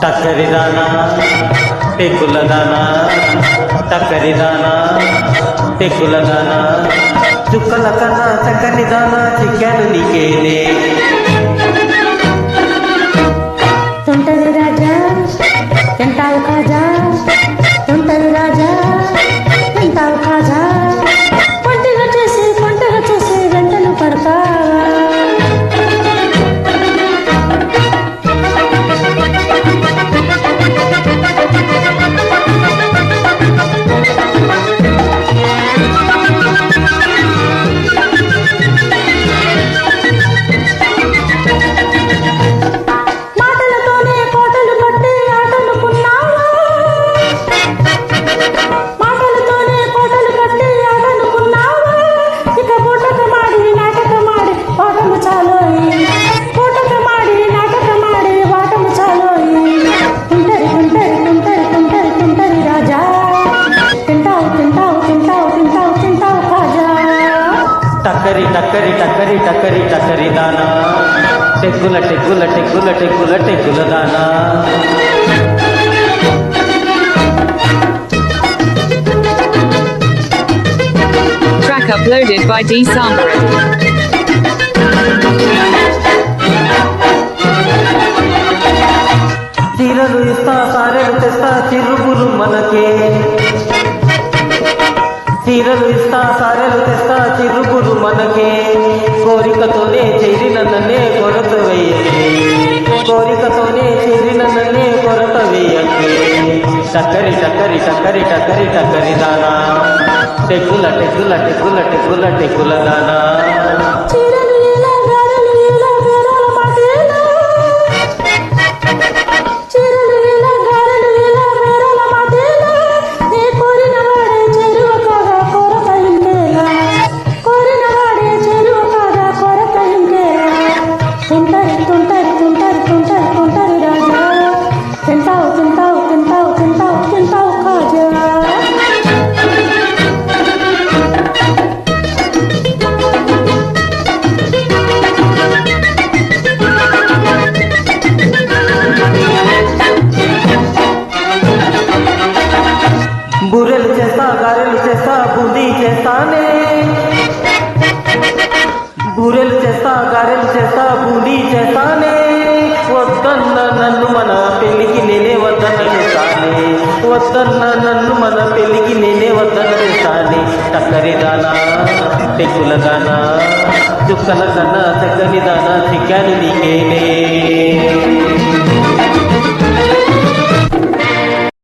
టక్కరిదానా టెక్కులదానా టక్కరిదానా టెక్కులదానా చుక్కల కన్నా చక్కనిదానా చిక్కాను నీకేనే తొంటరి రాజా తింటావు కాజా తొంటరి రాజా తింటావు కాజా పంటగా చేసి గంటలు పడతా టక్కరి టక్కరి టక్కరి టక్కరి టక్కరి దానా టెక్కుల టెక్కుల టెక్కుల టెక్కుల టెక్కుల దానా Track uploaded by D Samrit. చీరలు ఇస్తా సారెలు తెస్తా చిరుగురు మనకే చీరలు ఇస్తా సారెలు తెస్తా చిరుగురు మనకే కోరికతోనే చేరిన నన్నే కొరత వేయకే కోరికతోనే చేరిన నన్నే కొరత వేయకే టక్కరి టక్కరి టక్కరి టక్కరి టక్కరి దానా టెక్కుల టెక్కుల టెక్కుల టెక్కుల టెక్కుల దానా బూరెలు చేస్తా గారెలు చేస్తా బూందీ చేస్తానే బూరెలు చేస్తా గారెలు చేస్తా బూందీ చేస్తానే వద్దన్న నన్ను మన పెళ్లికి నేనే వద్దన్న చేస్తానే వద్దన్న నన్ను మన పెళ్లికి నేనే వద్దన్న చేస్తానే టక్కరి దానా టెక్కుల దానా చుక్కల కన్నా చక్కని దానా చిక్కాను నీకేనే